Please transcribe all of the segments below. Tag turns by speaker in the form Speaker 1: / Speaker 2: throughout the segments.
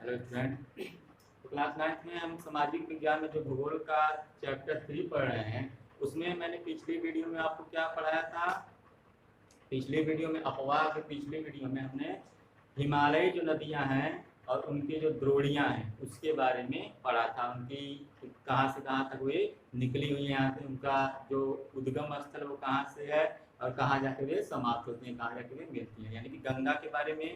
Speaker 1: Hello student. तो class 9th में हम सामाजिक विज्ञान में जो भूगोल का चैप्टर 3 पढ़ रहे हैं, उसमें मैंने पिछली वीडियो में आपको क्या पढ़ाया था। पिछली वीडियो में अफवाह के पिछली वीडियो में हमने हिमालयी जो नदियां हैं और उनकी जो द्रोणियां हैं उसके बारे में पढ़ा था। उनकी कहाँ से कहाँ तक वे निकली हुई हैं, यहाँ से उनका जो उद्गम स्थल वो कहाँ से है और कहाँ जाकर वे समाप्त होते हैं, कहाँ जाकर वे मिलती हैं। यानी कि गंगा के बारे में,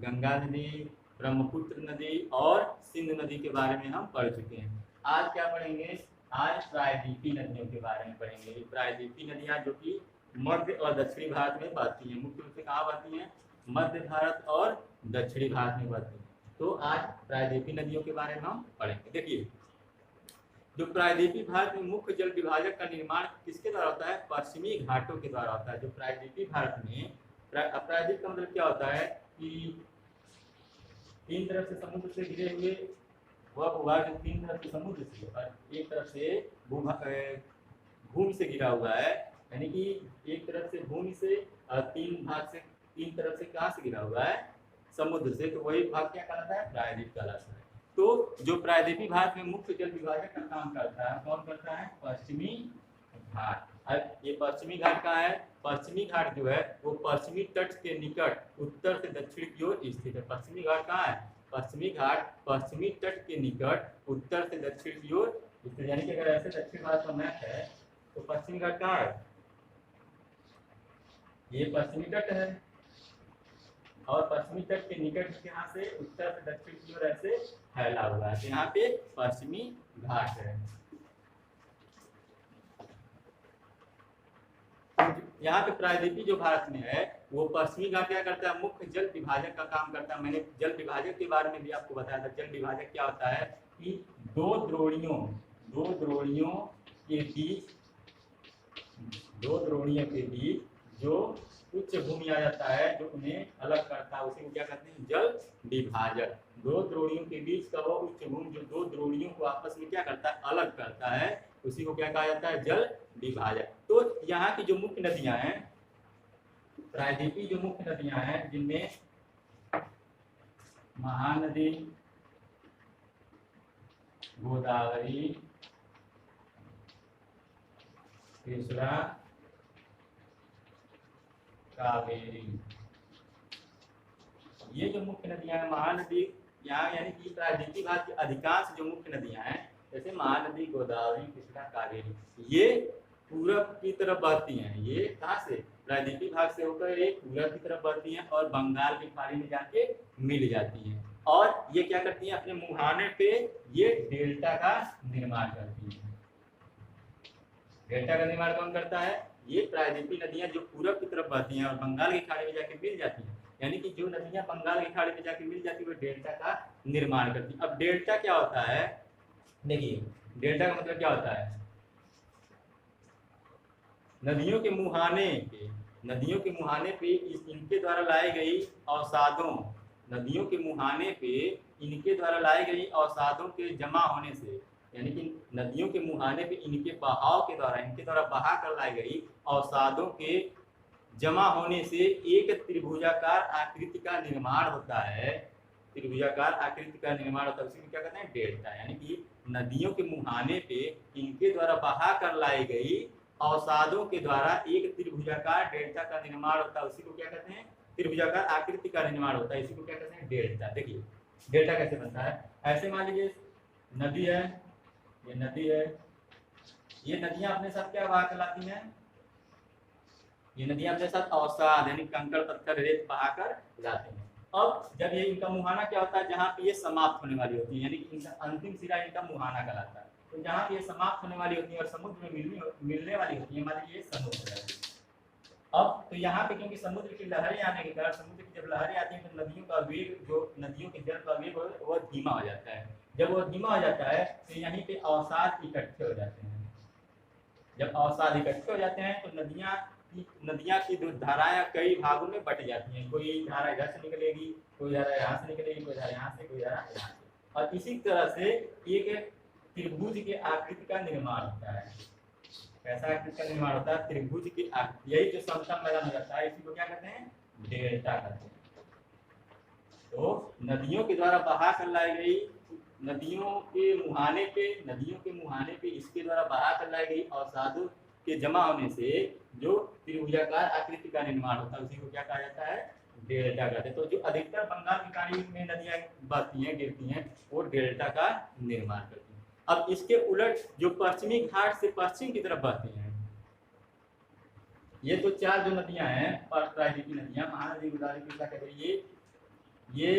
Speaker 1: गंगा नदी, ब्रह्मपुत्र नदी और सिंधु नदी के बारे में हम पढ़ चुके हैं। आज क्या पढ़ेंगे? आज प्रायद्वीपीय नदियों के बारे में पढ़ेंगे। प्रायद्वीपीय नदियाँ जो कि मध्य और दक्षिणी भारत में बहती हैं। मुख्य रूप से कहाँ बहती हैं? मध्य भारत और दक्षिणी भारत में बहती हैं। तो आज प्रायद्वीपीय नदियों के बारे में हम पढ़ेंगे। देखिए, जो प्रायद्वीपीय भारत में मुख्य जल विभाजक का निर्माण किसके द्वारा होता है? पश्चिमी घाटों के द्वारा होता है। जो प्रायद्वीपीय भारत में, प्रायद्वीप का मतलब क्या होता है कि तीन तरफ से समुद्र से घिरे हुए वह भूभाग जो तीन तरफ से समुद्र से और एक तरफ से भूमि से घिरा हुआ है। यानी कि एक तरफ से भूमि से और तीन तरफ से कहाँ से घिरा हुआ है? समुद्र से। तो वही भाग क्या कहलाता है? प्रायद्वीप कहलाता है। तो जो प्रायद्वीपीय भारत में मुख्य जल विभाजक का काम करता है, कौन करता है? पश्चिमी घाट। अब ये पश्चिमी घाट कहाँ है? पश्चिमी घाट जो है वो पश्चिमी तट के निकट उत्तर से दक्षिण की ओर स्थित है। पश्चिमी घाट कहाँ है? पश्चिमी घाट पश्चिमी तट के निकट उत्तर से दक्षिण की ओर स्थित। यानी कि अगर ऐसे दक्षिण भारत का मैप है तो पश्चिमी घाट कहाँ है? ये पश्चिमी तट है और पश्चिमी तट के निकट यहाँ से उत्तर से दक्षिण की ओर ऐसे फैला हुआ है। तो यहाँ पे पश्चिमी घाट है। यहाँ पे प्रायद्वीपीय जो भारत में है वो पश्चिमी घाट क्या करता है? मुख्य जल विभाजक का काम करता है। मैंने जल विभाजक के बारे में भी आपको बताया था। जल विभाजक क्या होता है कि दो द्रोणियों के बीच जो उच्च भूमि आ जाता है जो उन्हें अलग करता है, उसी को क्या कहते हैं? जल विभाजक। दो द्रोणियों के बीच का वो उच्च भूमि जो दो द्रोणियों को आपस में क्या करता है? अलग करता है, उसी को क्या कहा जाता है? जल विभाजक। तो यहाँ की जो मुख्य नदियां हैं, प्रायद्वीपीय जो मुख्य नदियां हैं, जिनमें महानदी, गोदावरी, कृष्णा, कावेरी, ये जो मुख्य नदियां हैं, महानदी यहाँ यानी कि प्रायद्वीपीय भारत की अधिकांश जो मुख्य नदियां हैं जैसे महानदी, गोदावरी, कृष्णा, कावेरी, ये पूरब की तरफ बहती हैं। ये कहाँ से? प्रायद्वीपीय भाग से होकर ये पूरब की तरफ बहती हैं और बंगाल की खाड़ी में जाके मिल जाती हैं। और ये क्या करती हैं? अपने मुहाने पे ये डेल्टा का निर्माण करती हैं। डेल्टा का निर्माण कौन करता है? ये प्रायद्वीपीय नदियां जो पूरब की तरफ बहती हैं और बंगाल की खाड़ी में जाके मिल जाती हैं। यानी कि जो नदियां बंगाल की खाड़ी में जाके मिल जाती है वो डेल्टा का निर्माण करती है। अब डेल्टा क्या होता है? देखिए, डेल्टा का मतलब क्या होता है? नदियों के मुहाने पे इनके द्वारा लाई गई अवसादों, नदियों के मुहाने पे इनके द्वारा लाई गई अवसादों के जमा होने से, यानी कि नदियों के मुहाने पे इनके बहाव के द्वारा, इनके द्वारा बहा कर लाई गई अवसादों के जमा होने से एक त्रिभुजाकार आकृति का निर्माण होता है। त्रिभुजाकार आकृति का निर्माण होता है, उसी को क्या कहते हैं? डेल्टा। यानी कि नदियों के मुहाने पे इनके द्वारा बहा कर लाई गई अवसादों के द्वारा एक त्रिभुजाकार डेल्टा का निर्माण होता है, उसी को क्या कहते हैं? त्रिभुजाकार आकृति का निर्माण होता है, इसी को क्या कहते हैं? डेल्टा। देखिए डेल्टा कैसे बनता है। ऐसे मान लीजिए नदी है, ये नदी है, ये नदियां अपने साथ क्या बहा कर लाती हैं? ये नदियां अपने साथ अवसाद यानी कंकड़ पत्थर रेत बहाकर लाते हैं। अब जब ये इनका मुहाना क्या होता है? जहाँ पे ये समाप्त होने वाली होती है, यानी कि इनका अंतिम सिरा इनका मुहाना कहलाता है। तो जहाँ पे ये समाप्त होने वाली होती है और समुद्र में मिलने वाली होती है, मान लीजिए समुद्र है। अब तो यहाँ पे क्योंकि समुद्र की लहरें आने के कारण, समुद्र की जब लहरें आती हैं तो नदियों का वेग, जो नदियों के जल का वेग वह धीमा हो जाता है। जब वह धीमा हो जाता है तो यहीं पे अवसाद इकट्ठे हो जाते हैं। जब अवसाद इकट्ठे हो जाते हैं तो नदियां की जो धाराएं कई भागों में बट जाती हैं। कोई धारा इधर से निकलेगी, कोई धारा यहाँ से निकलेगी, कोई धारा यहाँ से, कोई धारा यहाँ से, और इसी तरह से एक त्रिभुज के आकृति का निर्माण होता है। कैसा आकृति का निर्माण होता है? त्रिभुज की आकृति। यही जो समतल मैदान हो जाता है इसी को क्या कहते हैं? डेल्टा कहते हैं। तो नदियों के द्वारा बहा कर लाई गई, नदियों के मुहाने पे इसके द्वारा बहा कर लाई गई अवसादों के जमा होने से जो त्रिभुजाकार आकृति का निर्माण होता है उसी को क्या कहा जाता है, डेल्टा कहते हैं। तो जो अधिकतर बंगाल की खाड़ी में नदियां बहती हैं, गिरती हैं, वो डेल्टा का निर्माण करती हैं। अब इसके उलट जो पश्चिमी घाट से पश्चिम की तरफ बहती हैं, ये तो चार जो नदियां हैं प्रायद्वीपीय नदियां, महानदी, गोदावरी, कृष्णा, कावेरी, ये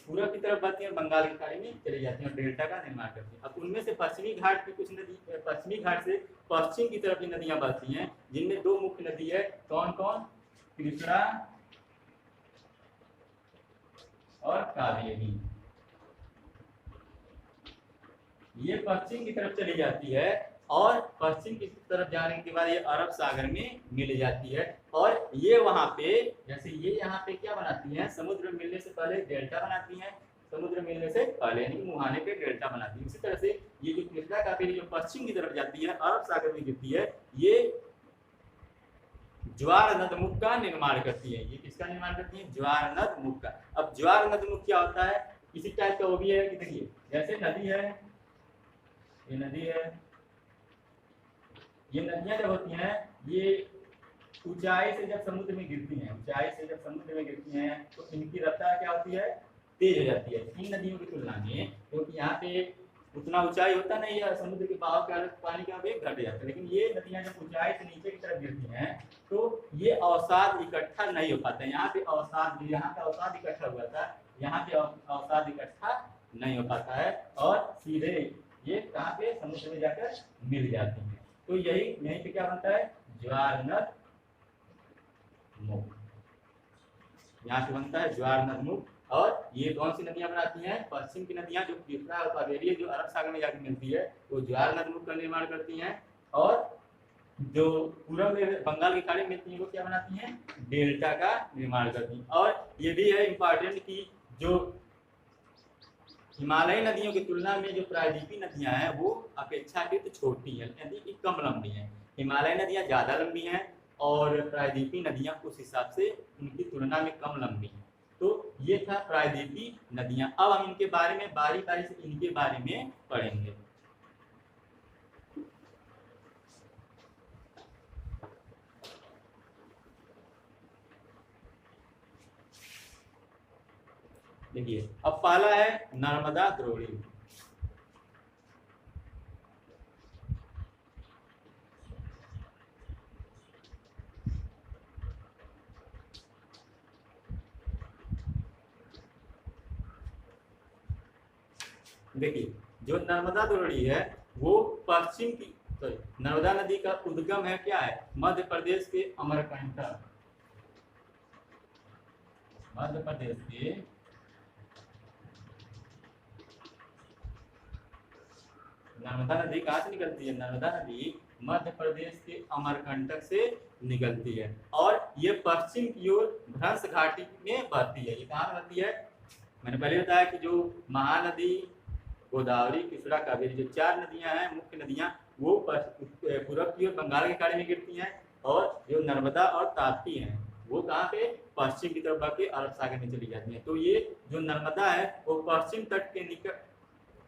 Speaker 1: पूरब की तरफ बहती हैं, बंगाल की खाड़ी में चली जाती हैं और डेल्टा का निर्माण करती हैं। अब उनमें से पश्चिमी घाट की कुछ नदी, पश्चिमी घाट से पश्चिम की तरफ की नदियां बहती हैं, जिनमें दो मुख्य नदी है, कौन कौन, कृष्णा और कावेरी। ये पश्चिम की तरफ चली जाती है और पश्चिम की तरफ जाने के बाद ये अरब सागर में मिल जाती है। और ये वहां पे, जैसे ये यहाँ पे क्या बनाती हैं, समुद्र मिलने से पहले डेल्टा बनाती हैं, समुद्र मिलने से पहले यानी मुहाने पे डेल्टा बनाती है। इसी तरह से ये जो कृष्णा कावेरी जो पश्चिम की तरफ जाती है, अरब सागर में गिरती है, ये ज्वार नदमुख का निर्माण करती है। ये किसका निर्माण करती है, ज्वार नदमुख का। अब ज्वार नदमुख क्या होता है, इसी टाइप का वो भी है कि देखिए जैसे नदी है, ये नदी है, ये नदियां जब होती हैं ये ऊंचाई से जब समुद्र में गिरती हैं, ऊंचाई से जब समुद्र में गिरती हैं तो इनकी रफ्तार क्या होती है, तेज हो जाती है इन नदियों की तुलना में, क्योंकि यहाँ पे उतना ऊंचाई होता नहीं है, समुद्र के बहाव के कारण पानी का वेग घट जाता है। लेकिन ये नदियां जब ऊंचाई से नीचे की तरफ गिरती हैं तो ये अवसाद इकट्ठा नहीं हो पाता है। यहाँ पे अवसाद, यहाँ पे अवसाद इकट्ठा हुआ था, यहाँ पे अवसाद इकट्ठा नहीं हो पाता है और सीधे ये कहाँ पे, समुद्र में जाकर मिल जाती है। तो यहीं पे क्या बनता है, ज्वार नदमुख, यहाँ से बनता है ज्वार नदमुख। और ये कौन सी नदियां बनाती हैं, पश्चिम की नदियां जो कृष्णा और कावेरी जो अरब सागर में जाकर मिलती है वो ज्वार नदमुख का निर्माण करती हैं, और जो पूरब में बंगाल की खाड़ी में मिलती है वो क्या बनाती हैं, डेल्टा का निर्माण करती हैं। और ये भी है इम्पोर्टेंट कि जो हिमालयी नदियों की तुलना में जो प्रायद्वीपीय नदियां हैं वो अपेक्षाकृत छोटी हैं, यानी कि कम लंबी हैं। हिमालयी नदियां ज़्यादा लंबी हैं और प्रायद्वीपीय नदियां उस हिसाब से उनकी तुलना में कम लंबी हैं। तो ये था प्रायद्वीपीय नदियां। अब हम इनके बारे में बारी बारी से इनके बारे में पढ़ेंगे। देखिए अब पहला है नर्मदा द्रोणी। देखिए जो नर्मदा द्रोणी है वो पश्चिम की, नर्मदा नदी का उद्गम है क्या है, मध्य प्रदेश के अमरकंटक, मध्य प्रदेश के नर्मदा नदी कहाँ से निकलती है, नर्मदा नदी मध्य प्रदेश के अमरकंटक से निकलती है और ये पश्चिम की ओर भ्रंश घाटी में बहती है। ये कहाँ बहती है, मैंने पहले बताया कि जो महानदी, गोदावरी, कृष्णा, कावेरी जो चार नदियां हैं मुख्य नदियां वो पूरब की ओर बंगाल की खाड़ी में गिरती हैं, और जो नर्मदा और ताप्ती हैं वो कहाँ पे, पश्चिम की तरफ बह अरब सागर में चली जाती हैं। तो ये जो नर्मदा है वो पश्चिम तट के निकट,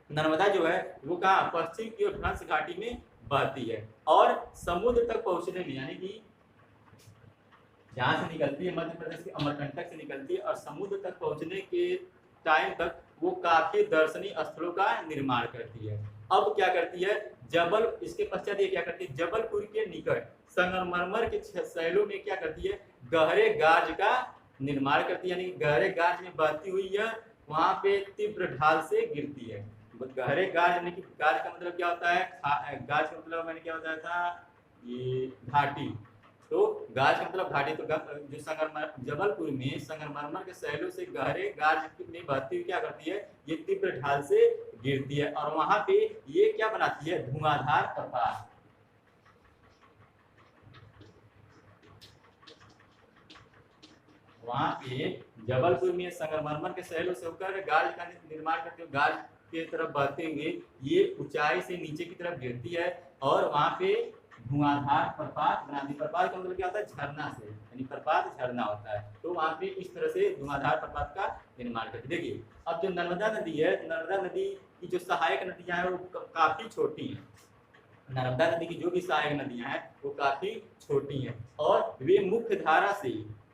Speaker 1: नर्मदा जो है वो कहाँ, पश्चिम की ओर भ्रंश घाटी में बहती है और समुद्र तक पहुंचने में, यानी कि जहाँ से निकलती है मध्य प्रदेश के अमरकंटक से निकलती है और समुद्र तक पहुंचने के टाइम तक वो काफी दर्शनीय स्थलों का निर्माण करती है। अब क्या करती है, इसके पश्चात ये क्या करती है, जबलपुर के निकट संगमरमर के शैलों में क्या करती है, गहरे गाज का निर्माण करती है, यानी गहरे गाज में बहती हुई है वहां पे तीव्र ढाल से गिरती है। गहरे गाज यानी कि गाज का मतलब क्या होता है, गाज का मतलब मैंने क्या बताया था, ये घाटी, तो गाज का मतलब घाटी। तो जो जबलपुर में संगमरमर के शैलों से गहरे गाज में बहती हुई क्या करती है, ये तीव्र ढाल से गिरती है और वहां पे ये क्या बनाती है, धुआंधार प्रपात। वहां पे जबलपुर में संगमरमर के शैलों से होकर गाज का निर्माण करते हुए गाज के तरफ बहते हुए ये ऊंचाई से नीचे की तरफ गिरती है और वहां पे धुआंधार प्रपात बनाती है। प्रपात का मतलब क्या होता है, झरना से, यानी प्रपात झरना होता है। तो वहां पे इस तरह से धुआंधार प्रपात का निर्माण करती है। देखिए अब जो नर्मदा नदी है, नर्मदा नदी की जो सहायक नदियां हैं वो काफी छोटी हैं। नर्मदा नदी की जो भी सहायक नदियां हैं वो काफी छोटी हैं और वे मुख्य धारा से,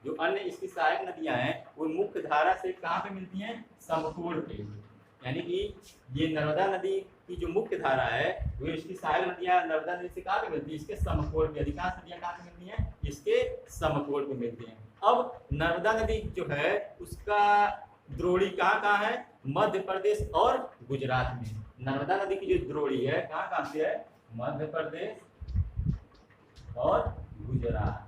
Speaker 1: जो अन्य इसकी सहायक नदियां हैं वो मुख्य धारा से कहाँ पे मिलती हैं, समकोण पे। यानी कि ये नर्मदा नदी की जो मुख्य धारा है वो इसकी सहायक नदियां नर्मदा नदी से कहाँ पे मिलती है, इसके समकोण पे। अधिकांश नदियां कहाँ पे मिलती हैं, इसके समकोण पे मिलती हैं। अब नर्मदा नदी जो है उसका द्रोणी कहाँ कहाँ है, मध्य प्रदेश और गुजरात में। नर्मदा नदी की जो द्रोणी है कहाँ कहाँ से है, मध्य प्रदेश और गुजरात।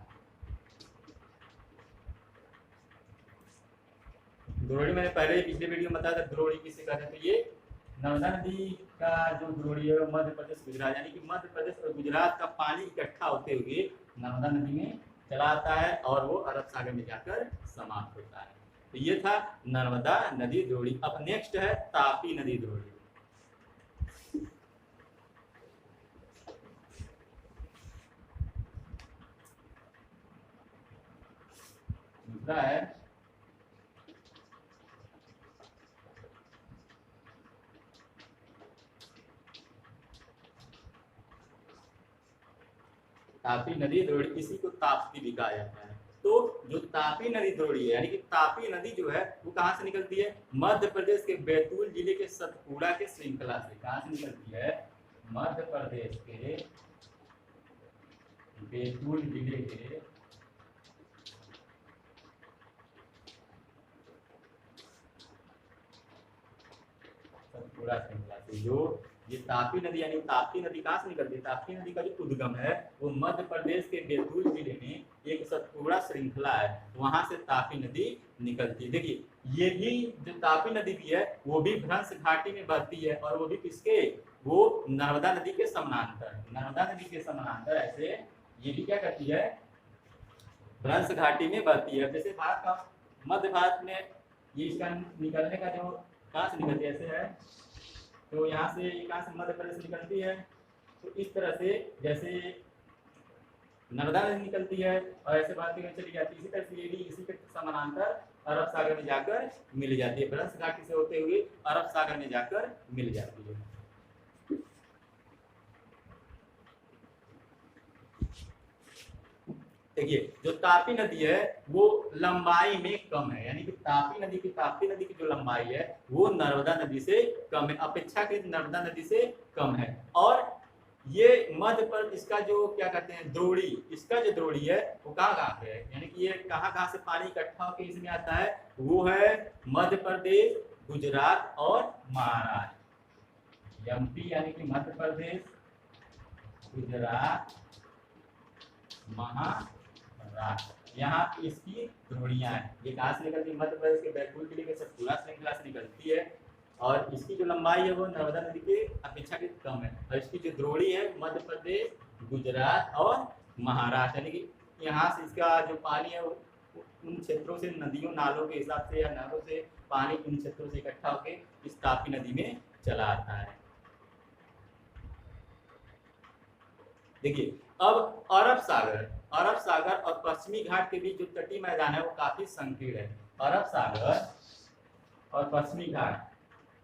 Speaker 1: द्रोणी मैंने पहले ही पिछले वीडियो में बताया था द्रोणी किसे कहते हैं। तो ये नर्मदा नदी का जो द्रोणी है मध्य प्रदेश गुजरात, यानी कि मध्य प्रदेश और गुजरात का पानी इकट्ठा होते हुए नर्मदा नदी में चला आता है और वो अरब सागर में जाकर समाप्त होता है। तो ये था नर्मदा नदी द्रोणी। अब नेक्स्ट है तापी नदी द्रोणी। दूसरा है तापी नदी द्रोणी, इसी को ताप्ती भी कहा जाता है। तो जो तापी नदी द्रोणी है, यानी कि तापी नदी जो है वो कहाँ से निकलती है, मध्य प्रदेश के बैतूल जिले के सतपुड़ा के श्रृंखला से। कहाँ से निकलती है, मध्य प्रदेश के बैतूल जिले के सतपुड़ा श्रृंखला से। जो ये तापी नदी, यानी ताप्ती नदी कहाँ से निकलती है, ताप्ती नदी का जो उद्गम है वो मध्य प्रदेश के बैतूल जिले में एक सतपुड़ा श्रृंखला है, वहां से तापी नदी निकलती है। देखिए ये भी जो तापी नदी भी है वो भी भ्रंश घाटी में बहती है और वो भी किसके, वो नर्मदा नदी के समानांतर। नर्मदा नदी के समानांतर ऐसे ये भी क्या करती है, भ्रंश घाटी में बहती है। जैसे भारत का मध्य भारत में ये इसका निकलने का जो कहाँ से निकलती है, ऐसे है तो यहाँ से कहाँ से मध्य प्रदेश निकलती है, तो इस तरह से जैसे नर्मदा नदी निकलती है और ऐसे बहती हुई चली जाती है, इसी तरह से ये भी इसी के समानांतर अरब सागर में जाकर मिल जाती है। भ्रंश घाटी से होते हुए अरब सागर में जाकर मिल जाती है। देखिए जो तापी नदी है वो लंबाई में कम है, यानी कि तापी नदी की जो लंबाई है वो नर्मदा नदी से कम है, अपेक्षाकृत नर्मदा नदी से कम है। और ये मध्य पर इसका जो क्या कहते हैं द्रोणी, इसका जो द्रोणी है वो कहाँ कहाँ पे है, यानी कि ये कहाँ कहाँ से पानी इकट्ठा होकर इसमें आता है, वो है मध्य प्रदेश, गुजरात और महाराष्ट्र। एमपी यानी कि मध्य प्रदेश, गुजरात, महाराष्ट्र, यहाँ इसकी द्रोणियां हैं। ये कहाँ से निकलती है, मध्य प्रदेश के बैतूल जिले के सतपुड़ा श्रृंखला से निकलती है और इसकी जो लंबाई है वो नर्मदा नदी के अपेक्षाकृत कम है। और इसकी जो द्रोणी है मध्य प्रदेश, गुजरात और महाराष्ट्र, यानी कि यहाँ से इसका जो पानी है वो उन क्षेत्रों से, नदियों नालों के हिसाब से या नहरों से पानी इन क्षेत्रों से इकट्ठा होकर इस तापी नदी में चला आता है। देखिए अब अरब सागर और पश्चिमी घाट के बीच जो तटीय मैदान है वो काफी संकीर्ण है। अरब सागर और पश्चिमी घाट,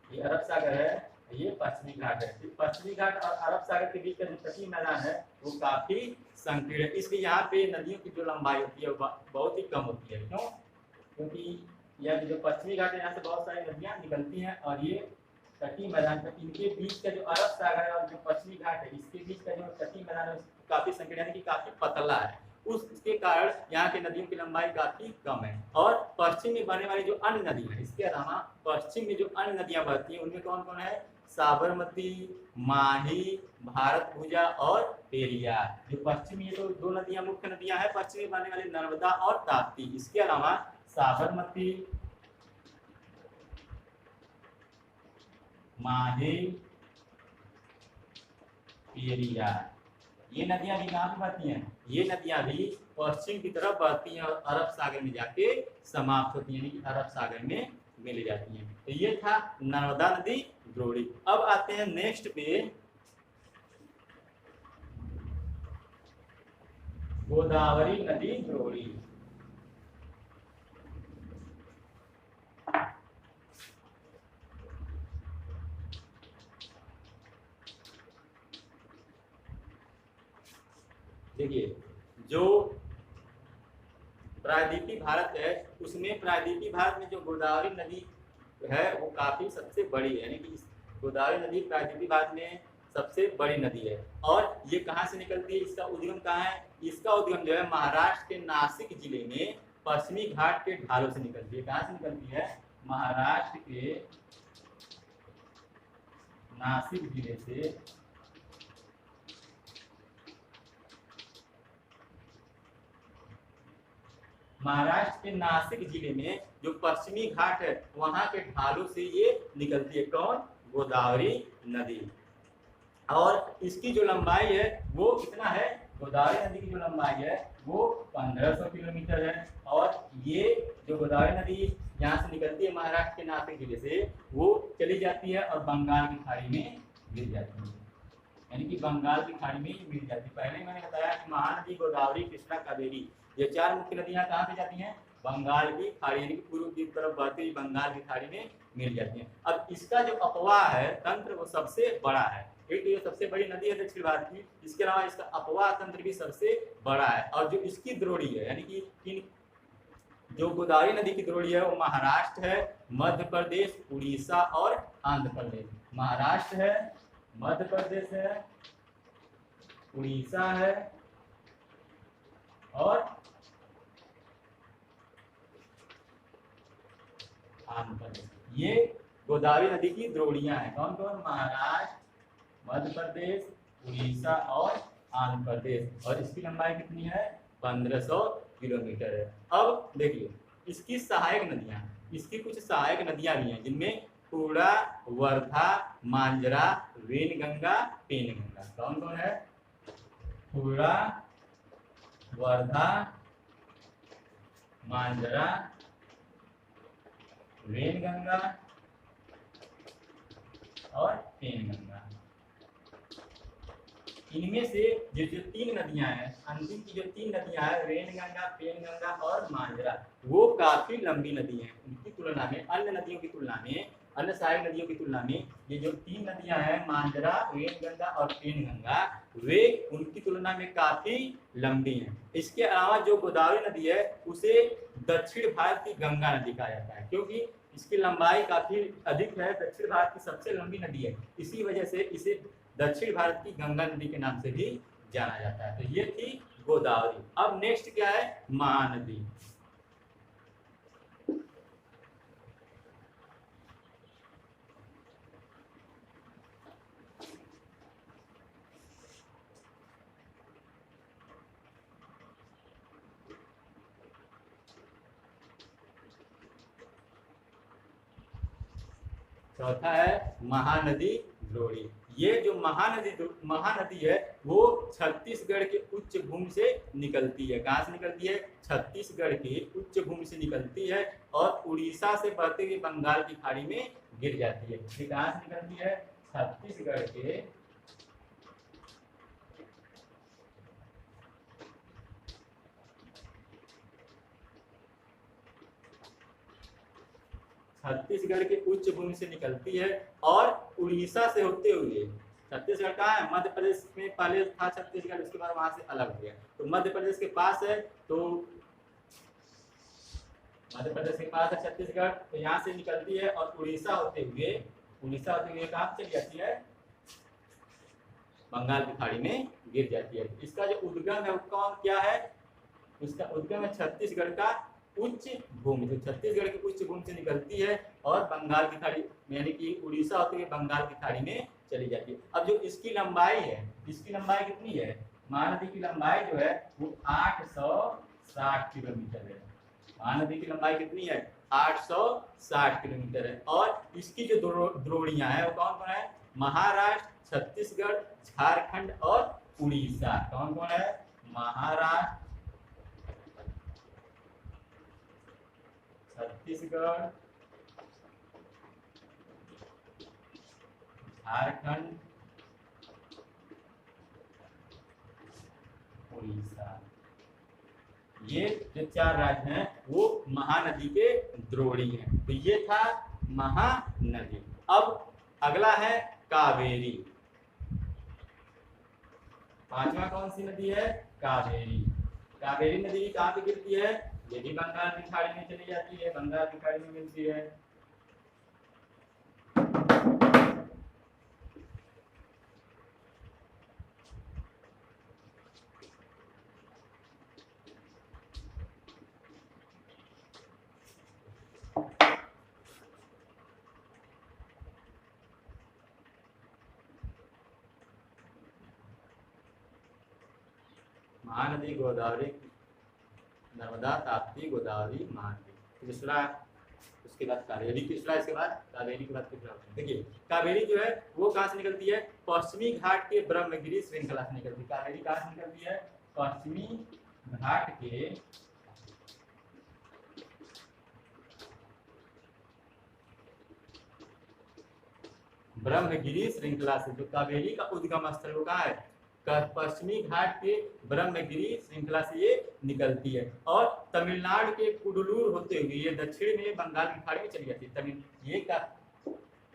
Speaker 1: ये अरब सागर है, ये पश्चिमी घाट है। पश्चिमी घाट और अरब सागर के बीच का जो तटीय मैदान है वो काफी संकीर्ण है, इसलिए यहाँ पे नदियों की जो लंबाई होती है वो बहुत ही कम होती है। क्यों, क्योंकि यह जो पश्चिमी घाट है यहाँ से बहुत सारी नदियाँ निकलती हैं और ये तटीय मैदान पर, इनके बीच का जो अरब सागर है और जो पश्चिमी घाट है इसके बीच का जो तटीय मैदान है काफी संकीर्ण, यानी कि काफी पतला है। उसके कारण यहाँ के नदियों की लंबाई काफी कम है। और पश्चिम में बहने वाली जो अन्य नदी है, इसके अलावा पश्चिम में जो अन्य नदियां बहती हैं उनमें कौन कौन है, साबरमती, माही, भारतभुजा और पेरियार। जो पश्चिमी, ये तो दो नदियां मुख्य नदियां हैं पश्चिमी बहने वाली, नर्मदा और ताप्ती। इसके अलावा साबरमती, माही, पेरियार, ये नदियां भी कहाँ पे बहती हैं, ये नदियां भी पश्चिम की तरफ बहती हैं और अरब सागर में जाके समाप्त होती हैं, यानी कि अरब सागर में मिल जाती हैं। तो ये था नर्मदा नदी द्रोणी। अब आते हैं नेक्स्ट पे गोदावरी नदी द्रोणी। देखिए जो प्रायद्वीपीय भारत है उसमें प्रायद्वीपीय भारत में जो गोदावरी नदी है वो काफी सबसे बड़ी है, यानी कि गोदावरी नदी प्रायद्वीपीय भारत में सबसे बड़ी नदी है। और ये कहाँ से निकलती है, इसका उद्गम कहाँ है, इसका उद्गम जो है महाराष्ट्र के नासिक जिले में पश्चिमी घाट के ढालों से निकलती है। कहाँ से निकलती है, महाराष्ट्र के नासिक जिले से महाराष्ट्र के नासिक जिले में जो पश्चिमी घाट है वहां के ढालों से ये निकलती है। कौन, गोदावरी नदी। और इसकी जो लंबाई है वो कितना है, गोदावरी नदी की जो लंबाई है वो 1500 किलोमीटर है। और ये जो गोदावरी नदी यहाँ से निकलती है महाराष्ट्र के नासिक जिले से, वो चली जाती है और बंगाल की खाड़ी में गिर जाती है, यानी कि बंगाल की खाड़ी में मिल जाती है। पहले मैंने बताया कि महानदी, गोदावरी, कृष्णा, कावेरी, ये चार मुख्य नदियां कहाँ पे जाती हैं, बंगाल की खाड़ी, यानी कि पूर्व की तरफ बहती हुई बंगाल की खाड़ी में मिल जाती हैं। अब इसका जो अपवाह है तंत्र वो सबसे बड़ा है। एक तो ये सबसे बड़ी नदी है दक्षिण भारत की, इसके अलावा इसका अपवाह तंत्र भी सबसे बड़ा है। और जो इसकी द्रोणी है, यानी कि इन जो गोदावरी नदी की द्रोणी है वो महाराष्ट्र है, मध्य प्रदेश, उड़ीसा और आंध्र प्रदेश। महाराष्ट्र है, मध्य प्रदेश है, उड़ीसा है और आंध्र प्रदेश। ये गोदावरी नदी की द्रोणियां हैं। कौन कौन, महाराष्ट्र, मध्य प्रदेश, उड़ीसा और आंध्र प्रदेश। और इसकी लंबाई कितनी है, 1500 किलोमीटर है। अब देखिए इसकी सहायक नदियां, इसकी कुछ सहायक नदियां भी हैं जिनमें पूर्णा, वर्धा, मांजरा, वेनगंगा, पेनगंगा। कौन कौन है, पूर्णा, वर्धा, मांजरा, वेनगंगा और पेनगंगा। इनमें से जो जो तीन नदियां हैं, अंतिम की जो तीन नदियां हैं, वेनगंगा, पेनगंगा और मांजरा, वो काफी लंबी नदी हैं। उनकी तुलना में, अन्य नदियों की तुलना में, अन्य सहायक नदियों की तुलना में ये जो तीन नदियां हैं, मांजरा, वेनगंगा और पेनगंगा, वे उनकी तुलना में काफी लंबी हैं। इसके अलावा जो गोदावरी नदी है उसे दक्षिण भारत की गंगा नदी कहा जाता है, क्योंकि इसकी लंबाई काफी अधिक है, दक्षिण भारत की सबसे लंबी नदी है। इसी वजह से इसे दक्षिण भारत की गंगा नदी के नाम से भी जाना जाता है। तो ये थी गोदावरी। अब नेक्स्ट क्या है, महानदी। चौथा है महानदी द्रोणी। ये जो महानदी है वो छत्तीसगढ़ के उच्च भूमि से निकलती है। कहाँ से निकलती है, छत्तीसगढ़ की उच्च भूमि से निकलती है और उड़ीसा से बहते हुए बंगाल की खाड़ी में गिर जाती है। ये कहाँ से निकलती है, छत्तीसगढ़ के उच्च भूमि से निकलती है और उड़ीसा से होते हुए, छत्तीसगढ़ कहाँ है, मध्य प्रदेश में पहले था छत्तीसगढ़, उसके बाद वहां से अलग हो गया, तो मध्य प्रदेश के पास है, तो मध्य प्रदेश के पास है छत्तीसगढ़, तो यहाँ से निकलती है और उड़ीसा होते हुए कहाँ चली जाती है, बंगाल की खाड़ी में गिर जाती है। इसका जो उद्गम है वो कौन क्या है, उसका उद्गम है छत्तीसगढ़ का उच्च भूमि, तो छत्तीसगढ़ की उच्च भूमि से निकलती है और बंगाल की खाड़ी यानी कि उड़ीसा होते हुए बंगाल की खाड़ी में चली जाती है। अब जो इसकी लंबाई है, इसकी लंबाई कितनी है, महानदी की लंबाई जो है वो 860 किलोमीटर है। महानदी की लंबाई कितनी है, 860 किलोमीटर है। और इसकी जो द्रोणियां है वो कौन कौन है, महाराष्ट्र, छत्तीसगढ़, झारखंड और उड़ीसा। कौन कौन है, महाराष्ट्र, छत्तीसगढ़, झारखंड, उड़ीसा। ये जो चार राज्य हैं वो महानदी के द्रोणी हैं। तो ये था महानदी। अब अगला है कावेरी। पांचवा कौन सी नदी है, कावेरी। कावेरी नदी कहाँ पे गिरती है? ये भी बंगाल की खाड़ी में चली जाती है, बंगाल की खाड़ी में मिलती है। महानदी, गोदावरी, नर्मदा, ताप्ती, गोदावरी, महानदी। तीसरा, उसके बाद कावेरी, तीसरा, इसके बाद कावेरी के बाद तीसरा। देखिए कावेरी जो है वो कहाँ से निकलती है? पश्चिमी घाट के ब्रह्मगिरी श्रृंखला से निकलती है। कावेरी कहाँ से निकलती है? पश्चिमी घाट के ब्रह्मगिरी श्रृंखला से। जो कावेरी का उद्गम स्थल वो कहाँ है? पश्चिमी घाट के ब्रह्मगिरी श्रृंखला से ये निकलती है और तमिलनाडु के कुडलूर होते हुए ये दक्षिण में बंगाल की खाड़ी में चली जाती है। ये का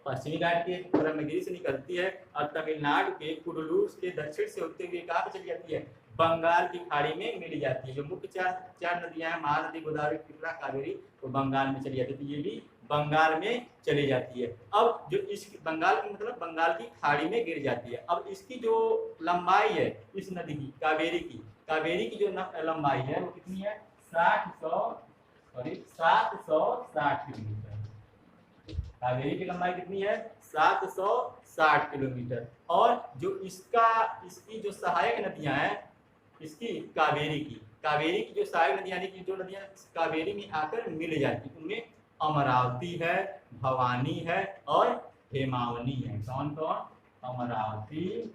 Speaker 1: पश्चिमी घाट के ब्रह्मगिरी से निकलती है और तमिलनाडु के कुडलूर के दक्षिण से होते हुए कहाँ पे चली जाती है? बंगाल की खाड़ी में मिल जाती है। जो मुख्य चार नदियां हैं, महानदी, गोदावरी, कृष्णा, कावेरी, वो बंगाल में चली जाती है। तो ये भी बंगाल में चली जाती है। अब जो इस बंगाल की मतलब बंगाल की खाड़ी में गिर जाती है। अब इसकी जो लंबाई है इस नदी की, कावेरी की जो लंबाई है वो कितनी है? 760 किलोमीटर। कावेरी की लंबाई कितनी है? 760 किलोमीटर। और जो इसकी जो सहायक नदियां हैं, इसकी कावेरी की जो सहायक नदियां, यानी कि जो नदियां कावेरी में आकर मिल जाती, उनमें अमरावती है, भवानी है और हेमावनी है। कौन कौन? अमरावती,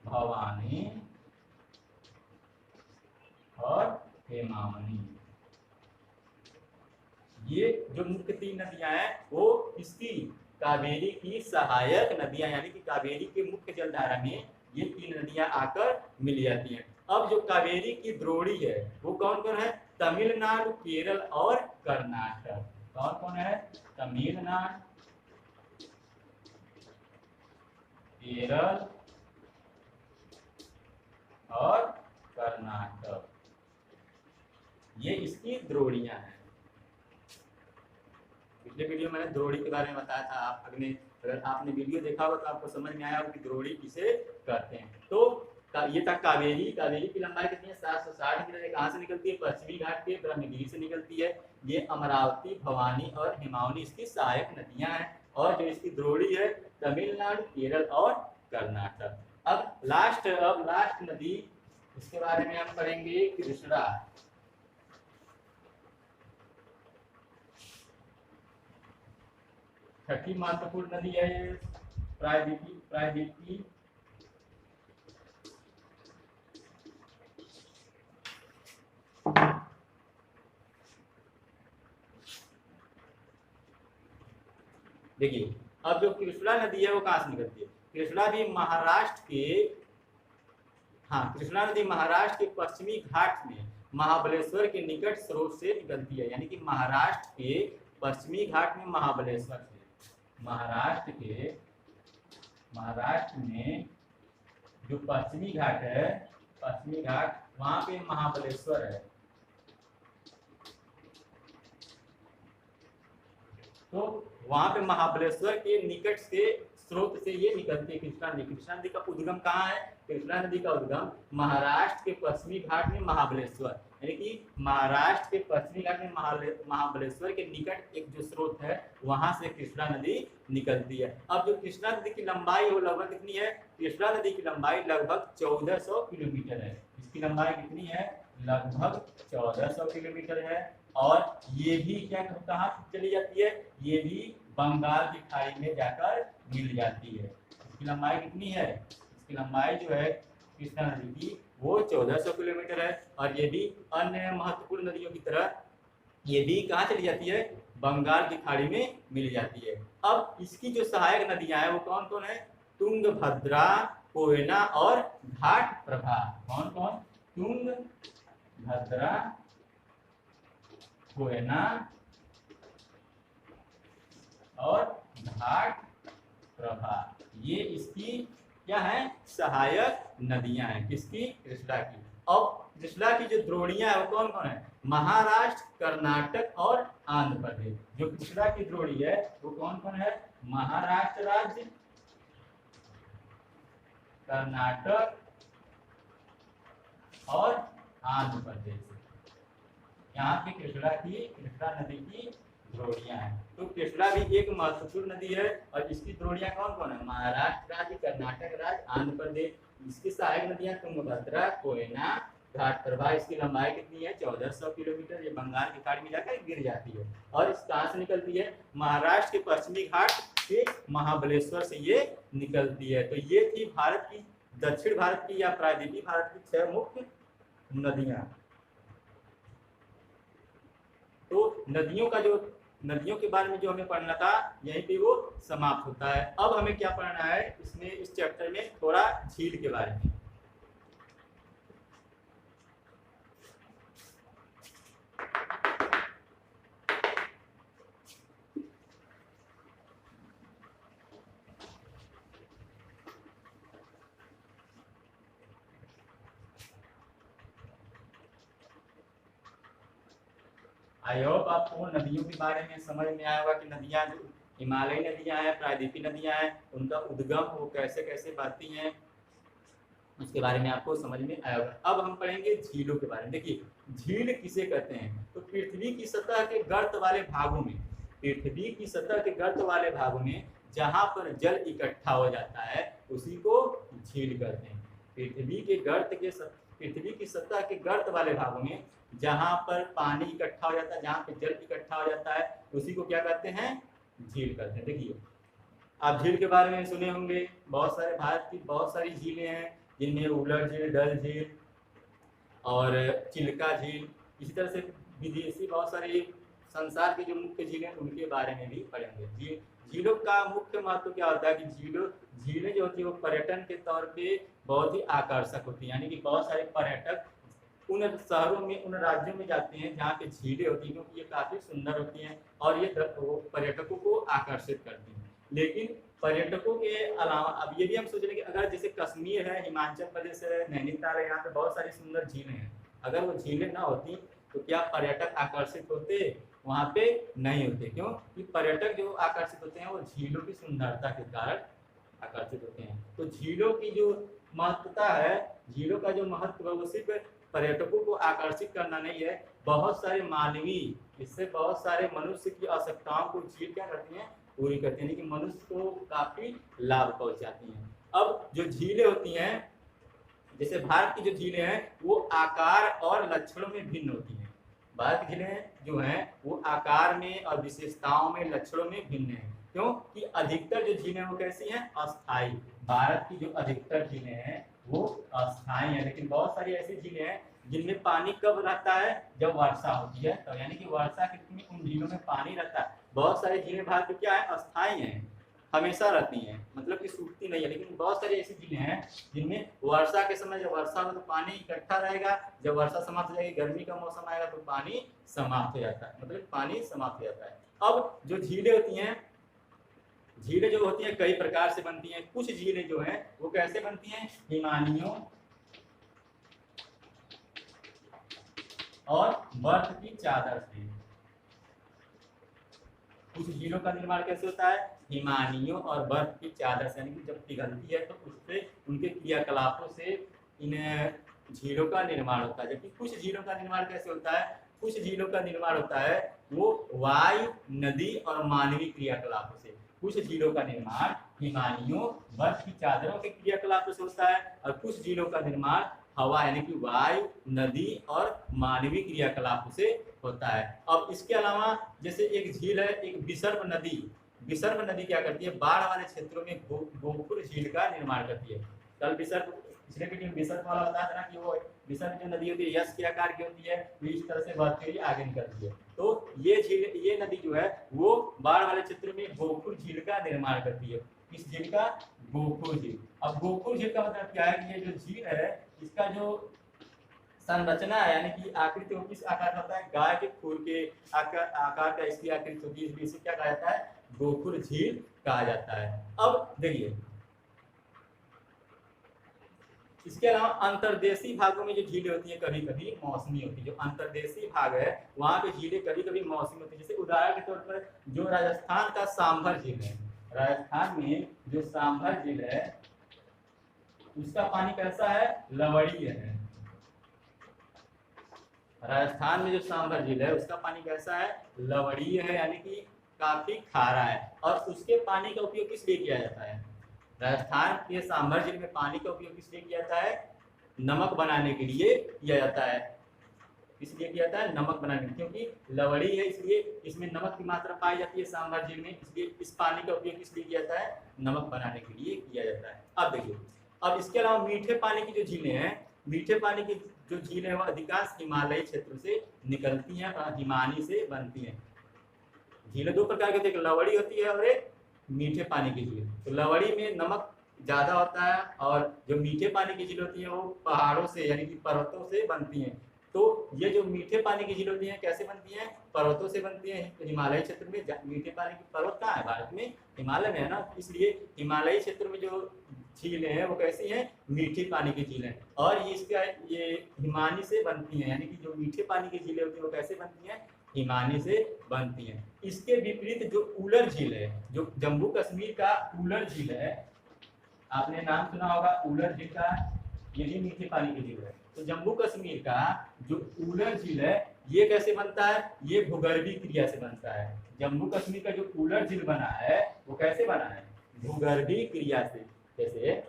Speaker 1: भवानी और हेमावनी। ये जो मुख्य 3 नदियां हैं वो इसकी कावेरी की सहायक नदियां, यानी कि कावेरी के मुख्य जलधारा में ये 3 नदियां आकर मिल जाती हैं। अब जो कावेरी की द्रोणी है वो कौन कौन है? तमिलनाडु, केरल और कर्नाटक। कौन कौन है? तमिलनाडु, केरल और कर्नाटक, ये इसकी द्रोणियां हैं। पिछले वीडियो में मैंने द्रोणी के बारे में बताया था। आप अगर आपने वीडियो देखा होगा तो आपको समझ में आया होगा कि द्रोणी किसे कहते हैं। तो ये था कावेरी की लंबाई कितनी है? 760 किलोमीटर। कहाँ से निकलती है? पश्चिमी घाट के ब्रह्मगिरी से निकलती है। ये अमरावती, भवानी और हेमावनी इसकी सहायक नदियां हैं। और जो इसकी द्रोणी है तमिलनाडु, केरल और कर्नाटक। अब लास्ट नदी, इसके बारे में हम पढ़ेंगे कृष्णा। छठी महत्वपूर्ण नदी है ये, प्रायद्वीपीय। देखिए अब जो कृष्णा नदी है वो कहाँ से निकलती है? कृष्णा नदी महाराष्ट्र के पश्चिमी घाट में महाबलेश्वर के निकट स्रोत से निकलती है। यानी कि महाराष्ट्र के पश्चिमी घाट में महाबलेश्वर से, महाराष्ट्र में जो पश्चिमी घाट है, वहां पे महाबलेश्वर है। तो वहां पे महाबलेश्वर के निकट से स्रोत से ये निकलती है कृष्णा नदी। कृष्णा नदी का उद्गम कहाँ है? कृष्णा नदी का उद्गम महाराष्ट्र के पश्चिमी घाट में महाबलेश्वर, यानी कि महाराष्ट्र के पश्चिमी घाट में महाबलेश्वर के निकट एक जो स्रोत है वहां से कृष्णा नदी निकलती है। अब जो कृष्णा नदी की लंबाई वो लगभग कितनी है? कृष्णा नदी की लंबाई लगभग 1400 किलोमीटर है। इसकी लंबाई कितनी है? लगभग 1400 किलोमीटर है। और ये भी कहाँ चली जाती है? ये भी बंगाल की खाड़ी में जाकर मिल जाती है। इसकी लंबाई कितनी है? इसकी लंबाई जो है कृष्णा नदी की वो 1400 किलोमीटर है। और ये भी अन्य महत्वपूर्ण नदियों की तरह ये भी कहाँ चली जाती है? बंगाल की खाड़ी में मिल जाती है। अब इसकी जो सहायक नदियां हैं वो कौन कौन है? तुंगभद्रा, कोयना और घाट प्रभा। कौन कौन? तुंगभद्रा, कोयना और घाट प्रभा, ये इसकी क्या है, सहायक नदियां हैं किसकी, कृष्णा की। अब कृष्णा की जो द्रोणियां है वो कौन कौन है, महाराष्ट्र, कर्नाटक और आंध्र प्रदेश। जो कृष्णा की द्रोणी है वो कौन कौन है, महाराष्ट्र राज्य, कर्नाटक और आंध्र प्रदेश। यहाँ पे कृष्णा नदी की द्रोणियां हैं। तो कृष्णा भी एक महत्वपूर्ण नदी है और इसकी द्रोणियां कौन कौन है, महाराष्ट्र राज्य, कर्नाटक राज्य, आंध्र प्रदेश। इसकी सहायक नदियां तुंगभद्रा, कोयना, घाट प्रवाह। इसकी लंबाई कितनी है, 1400 किलोमीटर। ये बंगाल की खाड़ी में जाकर गिर जाती है। और इस कहाँ से निकलती है, महाराष्ट्र के पश्चिमी घाट से, महाबलेश्वर से ये निकलती है। तो ये थी भारत की, दक्षिण भारत की या प्रायद्वीपीय भारत की 6 मुख्य नदियां। तो नदियों के बारे में जो हमें पढ़ना था यहीं पे वो समाप्त होता है। अब हमें क्या पढ़ना है इसमें, इस चैप्टर में थोड़ा झील के बारे में। आई होप आपको नदियों के बारे में समझ में आया होगा कि नदियां जो हिमालयी नदियां हैं, प्रायद्वीपीय नदियां हैं, उनका उद्गम वो कैसे कैसे बहती हैं, उसके बारे में आपको समझ में आया होगा। अब हम पढ़ेंगे झीलों के बारे में। देखिए झील किसे कहते हैं, तो पृथ्वी की सतह के गर्त वाले भागों में, पृथ्वी की सतह के गर्त वाले भागों में जहाँ पर जल इकट्ठा हो जाता है उसी को झील कहते हैं। पृथ्वी की सतह के गर्त वाले भागों में जहाँ पर पानी इकट्ठा हो जाता है, जहाँ पे जल इकट्ठा हो जाता है उसी को क्या कहते हैं, झील कहते हैं। देखिए आप झील के बारे में सुने होंगे, बहुत सारे भारत की बहुत सारी झीलें हैं जिनमें उलर झील, डल झील और चिल्का झील। इसी तरह से विदेशी बहुत सारी संसार की जो मुख्य झीलें उनके बारे में भी पढ़ेंगे। झीलों का मुख्य महत्व क्या होता है कि झीलें जो होती है वो पर्यटन के तौर पे बहुत ही आकर्षक होती है। यानी कि बहुत सारे पर्यटक उन शहरों में, उन राज्यों में जाते हैं जहाँ पे झीलें होती हैं, क्योंकि ये काफ़ी सुंदर होती हैं और ये पर्यटकों को आकर्षित करती हैं। लेकिन पर्यटकों के अलावा अब ये भी हम सोच रहे हैं कि अगर जैसे कश्मीर है, हिमाचल प्रदेश है, नैनीताल है, यहाँ पे बहुत सारी सुंदर झीलें हैं, अगर वो झीलें ना होती तो क्या पर्यटक आकर्षित होते, वहाँ पे नहीं होते। क्यों कि पर्यटक जो आकर्षित होते हैं वो झीलों की सुंदरता के कारण आकर्षित होते हैं। तो झीलों की जो महत्वता है, झीलों का जो महत्व है वो सिर्फ पर्यटकों को आकर्षित करना नहीं है, बहुत सारे मानवीय, इससे बहुत सारे मनुष्य की आवश्यकताओं को झील क्या करती हैं, पूरी करती हैं, लेकिन मनुष्य को काफी लाभ पहुंचाती हैं। अब जो झीलें होती हैं, जैसे भारत की जो झीलें हैं वो आकार और लक्षणों में भिन्न होती हैं। भारत की झीलें जो हैं वो आकार में और विशेषताओं में, लक्षणों में भिन्न है। क्यों कि अधिकतर जो झीलें वो कैसी हैं, अस्थायी। भारत की जो अधिकतर झीलें हैं वो अस्थायी है, लेकिन बहुत सारी ऐसी झीलें हैं जिनमें पानी कब रहता है, जब वर्षा होती है तो, यानी कि वर्षा के दिन उन झीलों में पानी रहता है। बहुत सारी झीलें भारत में क्या है, अस्थायी हैं, हमेशा रहती हैं, मतलब कि सूखती नहीं है। लेकिन बहुत सारी ऐसी झीलें हैं जिनमें वर्षा के समय, जब वर्षा हो तो पानी इकट्ठा रहेगा, जब वर्षा समाप्त हो जाएगी, गर्मी का मौसम आएगा तो पानी समाप्त हो जाता है, मतलब पानी समाप्त हो जाता है। अब जो झीलें होती हैं, झीलें जो होती हैं कई प्रकार से बनती हैं। कुछ झीलें जो हैं वो कैसे बनती हैं, हिमानियों और बर्फ की चादर से। कुछ झीलों का निर्माण कैसे होता है, हिमानियों और बर्फ की चादर से, यानी कि जब पिघलती है तो उससे, उनके क्रियाकलापों से इन झीलों का निर्माण होता है। जबकि कुछ झीलों का निर्माण कैसे होता है, कुछ झीलों का निर्माण होता है वो वायु, नदी और मानवीय क्रियाकलापों से। कुछ झीलों का निर्माण हिमानियों, बर्फ की चादरों के क्रियाकलापों से होता है और कुछ झीलों का निर्माण हवा यानी कि वायु, नदी और मानवीय क्रियाकलापों से होता है। अब इसके अलावा जैसे एक झील है, एक विसर्प नदी। विसर्प नदी क्या करती है, बाढ़ वाले क्षेत्रों में गोपुर झील का निर्माण करती है। कल विसर्प, पिछले वीडियो में विसर्प वाला बताया था ना कि वो विसर्प जो नदी होती है यश के आकार की होती है, तो इस तरह से बहती हुई आगे निकलती है। तो ये झील, ये नदी जो है वो बाढ़ वाले क्षेत्र में गोपुर झील का निर्माण करती है। किस झील का, गोपुर झील। अब गोपुर झील का मतलब क्या है कि ये जो झील है इसका जो संरचना है, यानी कि आकृति किस आकार का होता है, गाय के खुर के आकार का इसकी आकृति होती है, इसलिए इसे क्या कहा जाता है, गोपुर झील कहा जाता है। अब देखिए इसके अलावा अंतर्देशीय भागों में जो झीलें होती हैं कभी कभी मौसमी होती है। जो अंतर्देशीय भाग है वहाँ पे झीलें कभी कभी मौसमी होती है। जैसे उदाहरण के तौर पर जो राजस्थान का सांभर झील है, राजस्थान में जो सांभर झील है उसका पानी कैसा है? लवणीय है। राजस्थान में जो सांभर झील है उसका पानी कैसा है? लवणीय है, यानी कि काफी खारा है। और उसके पानी का उपयोग किस लिए किया जाता है? राजस्थान के सांभर झील में पानी का उपयोग किस लिए किया जाता है? नमक बनाने के लिए किया जाता है। किस लिए किया जाता है? नमक बनाने, क्योंकि लवड़ी है इसलिए इसमें नमक की मात्रा पाई जाती है सांभर झील में, इसलिए इस पानी का उपयोग किस लिए किया जाता है? नमक बनाने के लिए किया जाता है। अब देखिए, अब इसके अलावा मीठे पानी की जो झीलें हैं, मीठे पानी की जो झीलें हैं वह अधिकांश हिमालयी क्षेत्र से निकलती हैं और हिमानी से बनती हैं। झीलें दो प्रकार की होती है, एक लवड़ी होती है और एक मीठे पानी की झील। तो लवड़ी में नमक ज़्यादा होता है और जो मीठे पानी की झील होती है वो पहाड़ों से यानी कि पर्वतों से बनती हैं। तो ये जो मीठे पानी की झील होती हैं कैसे बनती हैं? पर्वतों से बनती हैं। तो हिमालयी क्षेत्र में मीठे पानी की पर्वत कहाँ है? भारत में हिमालय में है ना, इसलिए हिमालयी क्षेत्र में जो झीलें हैं वो कैसी हैं? मीठी पानी की झीलें। और ये हिमानी से बनती हैं, यानी कि जो मीठे पानी की झीलें होती हैं वो कैसे बनती हैं? हिमानी से बनती हैं। इसके विपरीत जो उलर झील है, जो जम्मू कश्मीर का उलर झील है, आपने नाम सुना होगा उलर झील का, ये भी मीठे पानी की झील है। तो जम्मू कश्मीर का जो उलर झील है ये कैसे बनता है? ये भूगर्भीय क्रिया से बनता है। जम्मू कश्मीर का जो उलर झील बना है वो कैसे बना है? भूगर्भीय क्रिया से। जैसे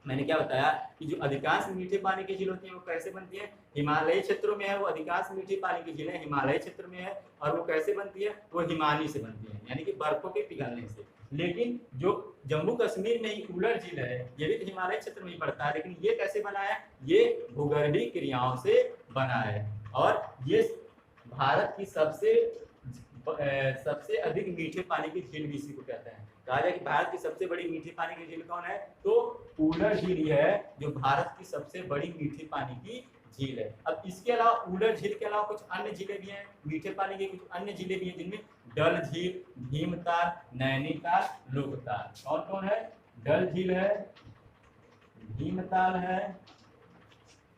Speaker 1: मैंने क्या बताया कि जो अधिकांश मीठे पानी की झील होती है वो कैसे बनती है? हिमालयी क्षेत्रों में है, वो अधिकांश मीठे पानी की झीलें हिमालयी क्षेत्र में है। और वो कैसे बनती है? वो हिमानी से बनती है, यानी कि बर्फों के पिघलने से। लेकिन जो जम्मू कश्मीर में ही उलर झील है ये भी तो हिमालय क्षेत्र में ही पड़ता है, लेकिन ये कैसे बना है? ये भूगर्भीय क्रियाओं से बना है। और ये भारत की सबसे अधिक मीठे पानी की झील भी इसी को कहते हैं। कहा जाए कि भारत की सबसे बड़ी मीठे पानी की झील कौन है? तो उलर झील है जो भारत की सबसे बड़ी मीठे पानी की झील है। अब इसके अलावा उलर झील के अलावा कुछ अन्य झीलें भी हैं, मीठे पानी की कुछ अन्य झीलें भी हैं, जिनमें डल झील, भीमताल, नैनीताल, लोकताल। कौन कौन है? डल झील है, भीमताल है,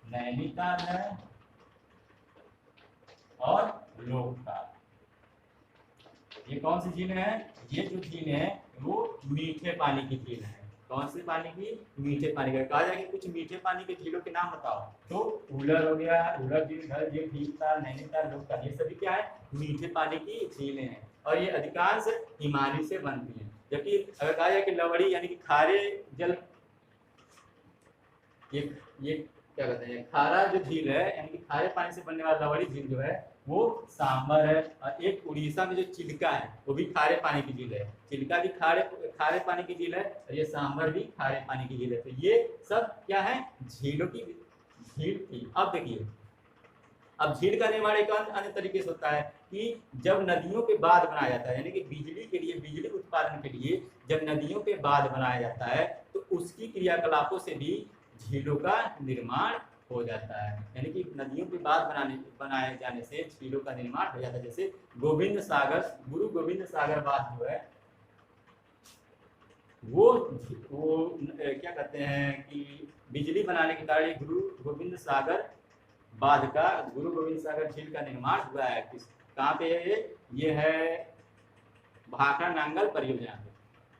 Speaker 1: नैनीताल है और लोकताल। ये कौन सी झीलें हैं? ये जो झीलें हैं वो मीठे पानी की झील है। कौन से पानी की? मीठे पानी का। कहा जाए कि कुछ मीठे पानी के झीलों के नाम बताओ, तो उलर हो गया, उलर झील, डल झील, भीमताल, नैनीताल, लोकताल, ये सभी क्या है? मीठे पानी की झीलें हैं। और ये अधिकांश हिमानी से बनती हैं। जबकि अगर कहा जाए कि लवड़ी यानी कि खारे जल, ये क्या कहते हैं, खारा जो झील है यानी कि खारे पानी से बनने वाला लवड़ी झील जो है वो सांभर है। और एक उड़ीसा में जो चिल्का है वो भी खारे पानी की झील है। चिल्का भी खारे पानी की झील है और ये सांभर भी खारे पानी की झील है। तो ये सब क्या है? झीलों की झील थी। अब देखिए, अब झील का निर्माण एक अन्य तरीके से होता है कि जब नदियों पे बांध बनाया जाता है, यानी कि बिजली के लिए, बिजली उत्पादन के लिए जब नदियों पे बांध बनाया जाता है तो उसकी क्रियाकलापों से भी झीलों का निर्माण हो जाता है। यानी कि नदियों पे बांध बनाए जाने से झीलों का निर्माण हो जाता है। जैसे गोविंद सागर, गुरु गोविंद सागर बांध जो है वो क्या कहते हैं कि बिजली बनाने के कारण गुरु गोविंद सागर बांध का, गुरु गोविंद सागर झील का निर्माण हुआ है। कहाँ पे है ये है भाखड़ा नांगल परियोजना पे।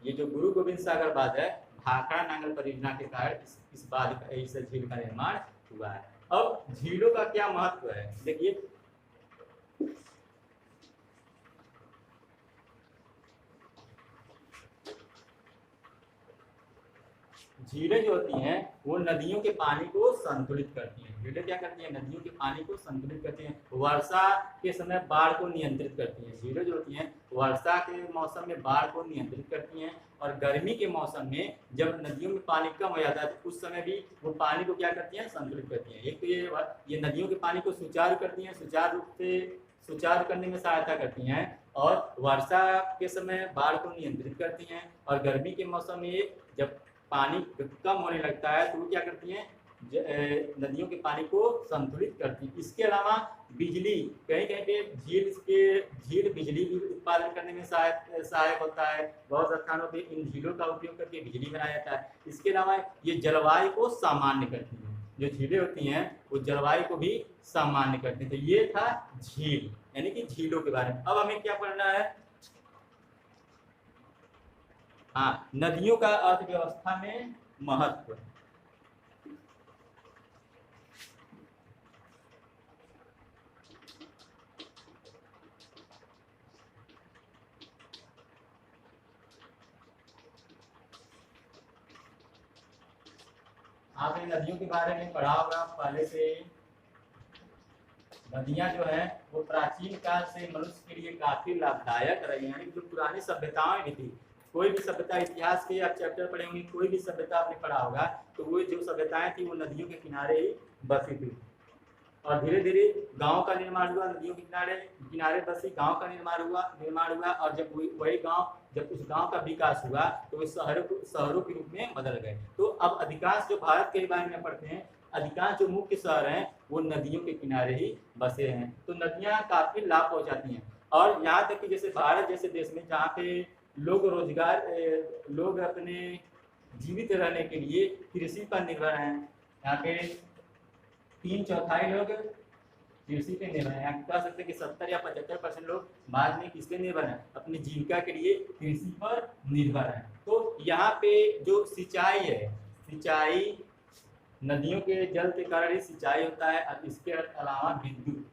Speaker 1: ये जो गुरु गोविंद सागर बांध है भाखड़ा नांगल परियोजना के कारण इस बांध का, इस झील का निर्माण हुआ है। अब झीलों का क्या महत्व है? देखिए, झीलें जो होती हैं वो नदियों के पानी को संतुलित करती हैं। झीलें क्या करती हैं? नदियों के पानी को संतुलित करती हैं। वर्षा के समय बाढ़ को नियंत्रित करती हैं। झीलें जो होती हैं वर्षा के मौसम में बाढ़ को नियंत्रित करती हैं और गर्मी के मौसम में जब नदियों में पानी कम हो जाता है तो उस समय भी वो पानी को क्या करती हैं? संतुलित करती हैं। एक तो ये नदियों के पानी को सुचारू करती हैं, सुचारू रूप से सुचारू करने में सहायता करती हैं और वर्षा के समय बाढ़ को नियंत्रित करती हैं। और गर्मी के मौसम में जब पानी कम होने लगता है तो वो क्या करती हैं? नदियों के पानी को संतुलित करती है। इसके अलावा बिजली, कहीं कहीं पे झील बिजली भी उत्पादन करने में सहायक होता है। बहुत स्थानों पे इन झीलों का उपयोग करके बिजली बनाया जाता है। इसके अलावा ये जलवायु को सामान्य करती है, जो झीलें होती हैं वो जलवायु को भी सामान्य करती हैं। तो ये था झील, यानी कि झीलों के बारे में। अब हमें क्या पढ़ना है, हाँ, नदियों का अर्थव्यवस्था में महत्व। आपने नदियों के बारे में पढ़ा होगा पहले से। नदियां जो है वो प्राचीन काल से मनुष्य के लिए काफी लाभदायक रही हैं। यानी जो पुरानी सभ्यताएं भी थी, कोई भी सभ्यता, इतिहास के आप चैप्टर पढ़े होंगे, कोई भी सभ्यता आपने पढ़ा होगा, तो वो जो सभ्यताएं थी वो नदियों के किनारे ही बसी थी। और धीरे धीरे गांव का निर्माण हुआ, नदियों के किनारे किनारे बसी गांव का निर्माण हुआ। और जब वही गांव, जब उस गांव का विकास हुआ तो वे शहरों के रूप में बदल गए। तो अब अधिकांश जो भारत के बारे में पढ़ते हैं, अधिकांश जो मुख्य शहर हैं वो नदियों के किनारे ही बसे हैं। तो नदियां काफी लाभ पहुंचाती हैं। और यहाँ तक कि जैसे भारत जैसे देश में, जहाँ पे लोग अपने जीवित रहने के लिए कृषि पर निर्भर हैं, यहाँ पे 3/4 लोग कृषि पे निर्भर है। कह सकते हैं कि 70 या 75% लोग बाद में किस पे निर्भर हैं, अपनी जीविका के लिए कृषि पर निर्भर है। तो यहाँ पे जो सिंचाई है, सिंचाई नदियों के जल के कारण ही सिंचाई होता है। और इसके अलावा विद्युत,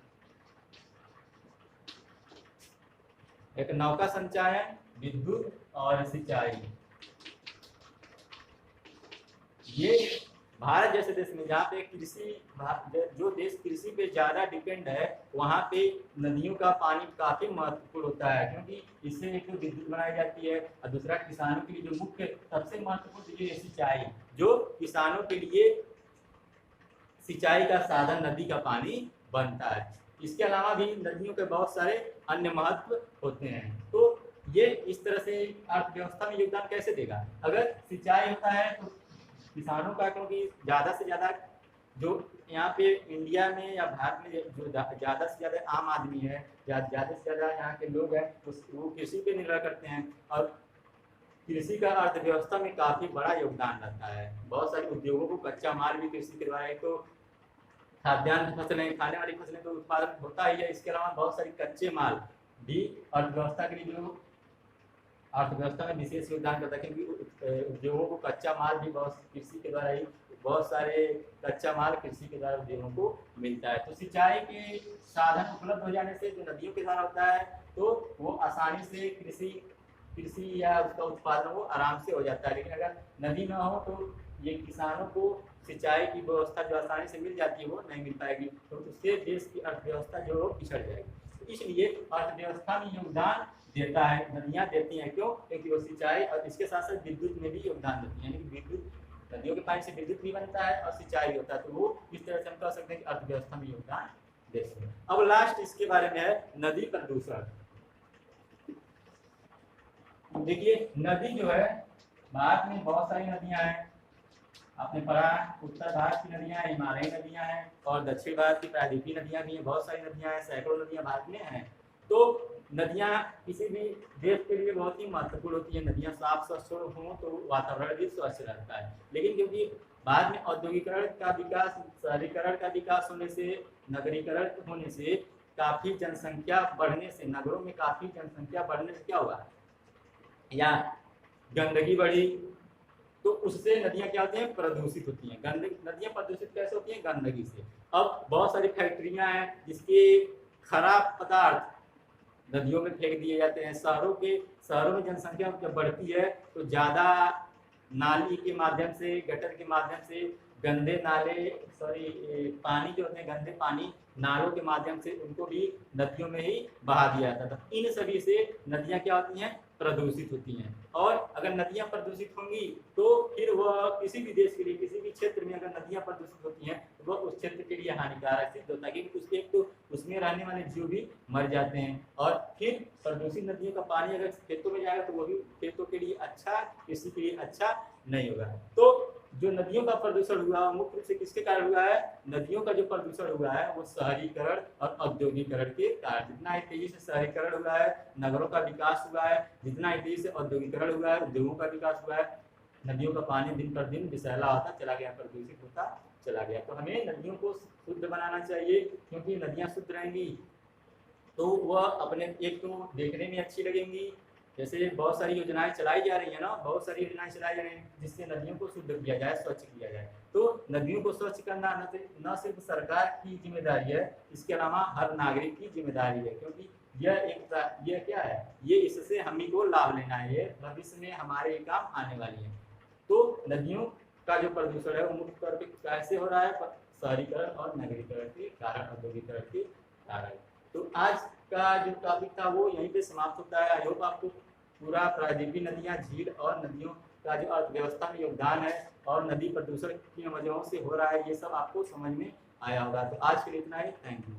Speaker 1: एक नौका संचालन, विद्युत और सिंचाई, ये भारत जैसे देश में जहाँ पे जो देश कृषि पे ज़्यादा डिपेंड है, वहाँ पे नदियों का पानी काफ़ी महत्वपूर्ण होता है। क्योंकि इससे एक तो विद्युत बनाई जाती है और दूसरा किसानों के लिए जो मुख्य सबसे महत्वपूर्ण चीज़ है सिंचाई, जो किसानों के लिए सिंचाई का साधन नदी का पानी बनता है। इसके अलावा भी नदियों के बहुत सारे अन्य महत्व होते हैं। तो ये इस तरह से अर्थव्यवस्था में योगदान कैसे देगा, अगर सिंचाई होता है तो किसानों का, क्योंकि ज़्यादा से ज़्यादा जो यहाँ पे इंडिया में या भारत में जो ज़्यादा से ज़्यादा आम आदमी है या ज़्यादा से ज़्यादा यहाँ के लोग हैं, वो कृषि पे निर्भर करते हैं। और कृषि का अर्थव्यवस्था में काफ़ी बड़ा योगदान रहता है। बहुत सारे उद्योगों को कच्चा माल भी कृषि के द्वारा, एक तो खाद्यान्न फसलें, खाने वाली फसलें तो उत्पादन होता ही है, इसके अलावा बहुत सारी कच्चे माल भी अर्थव्यवस्था के लिए, जो अर्थव्यवस्था में विशेष योगदान करता है। क्योंकि उद्योगों को कच्चा माल भी बहुत कृषि के द्वारा ही, बहुत सारे कच्चा माल कृषि के द्वारा उद्योगों को मिलता है। तो सिंचाई के साधन उपलब्ध हो जाने से जो नदियों के द्वारा होता है, तो वो आसानी से कृषि या उसका उत्पादन वो आराम से हो जाता है। लेकिन अगर नदी ना हो तो ये किसानों को सिंचाई की व्यवस्था जो आसानी से मिल जाती है वो नहीं मिल पाएगी, तो उससे देश की अर्थव्यवस्था जो पिछड़ जाएगी। तो इसलिए अर्थव्यवस्था में योगदान देता है, नदियाँ देती हैं। क्यों? क्योंकि वो सिंचाई और इसके साथ साथ विद्युत में भी योगदान देती है। यानी कि विद्युत, नदियों के पानी से विद्युत भी बनता है और सिंचाई भी होता है। तो वो इस तरह से हम कह सकते हैं कि अर्थव्यवस्था में योगदान देती है। अब लास्ट इसके बारे में है नदी प्रदूषण। देखिए, नदी जो है, भारत में बहुत सारी नदियां हैं। आपने पढ़ा, उत्तर भारत की नदियां हैं, हिमालयी नदियां हैं, और दक्षिण भारत की प्रायद्वीपीय नदियां भी हैं। बहुत सारी नदियां हैं, सैकड़ों नदियां भारत में हैं। तो नदियां किसी भी देश के लिए बहुत ही महत्वपूर्ण होती है। नदियां साफ स्वच्छ हों तो वातावरण भी स्वच्छ रहता है। लेकिन क्योंकि बाद में औद्योगिकरण का विकास, शहरीकरण का विकास होने से, नगरीकरण होने से, काफ़ी जनसंख्या बढ़ने से, नगरों में काफ़ी जनसंख्या बढ़ने से क्या हुआ, या गंदगी बढ़ी, तो उससे नदियां क्या होती हैं, प्रदूषित होती हैं। नदियां प्रदूषित कैसे होती हैं, गंदगी से। अब बहुत सारी फैक्ट्रियां हैं जिसके खराब पदार्थ नदियों में फेंक दिए जाते हैं। शहरों में जनसंख्या जब बढ़ती है तो ज़्यादा नाली के माध्यम से, गटर के माध्यम से गंदे पानी जो होते हैं, गंदे पानी नालों के माध्यम से उनको भी नदियों में ही बहा दिया जाता था। इन सभी से नदियां क्या होती हैं, प्रदूषित होती हैं। और अगर नदियां प्रदूषित होंगी तो फिर वह किसी भी देश के लिए, किसी भी क्षेत्र में अगर नदियां प्रदूषित होती हैं तो वह उस क्षेत्र के लिए हानिकारक सिद्ध होता है। क्योंकि उसके एक तो उसमें रहने वाले जीव भी मर जाते हैं, और फिर प्रदूषित नदियों का पानी अगर खेतों में जाएगा तो वो भी खेतों के लिए अच्छा, कृषि के लिए अच्छा नहीं होगा। तो जो नदियों का प्रदूषण हुआ मुख्य रूप से किसके कारण हुआ है? नदियों का जो प्रदूषण हुआ है वो शहरीकरण और औद्योगिकरण के कारण। जितना ही तेजी से शहरीकरण हुआ है, नगरों का विकास हुआ है, जितना ही तेजी से औद्योगिकरण हुआ है, उद्योगों का विकास हुआ है, नदियों का पानी दिन पर दिन विषैला होता चला गया, प्रदूषित होता चला गया। तो हमें नदियों को शुद्ध बनाना चाहिए, क्योंकि नदियाँ शुद्ध रहेंगी तो वह अपने एक तो देखने में अच्छी लगेंगी। जैसे बहुत सारी योजनाएं चलाई जा रही है ना, बहुत सारी योजनाएं चलाई जा रही हैं जिससे नदियों को शुद्ध किया जाए, स्वच्छ किया जाए। तो नदियों को स्वच्छ करना न सिर्फ सरकार की जिम्मेदारी है, इसके अलावा हर नागरिक की जिम्मेदारी है, क्योंकि यह क्या है, ये इससे हम ही को लाभ लेना है, ये भविष्य में हमारे काम आने वाली है। तो नदियों का जो प्रदूषण है वो मुख्य तौर पर कैसे हो रहा है? शहरीकरण और नगरीकरण के कारण, औद्योगिकरण के कारण। तो आज का जो टॉपिक था वो यहीं पे समाप्त होता है। आई होप आपको पूरा प्रायद्वीपीय नदियाँ, झील और नदियों का जो अर्थव्यवस्था में योगदान है और नदी प्रदूषण की वजहों से हो रहा है, ये सब आपको समझ में आया होगा। तो आज के लिए इतना ही। Thank you.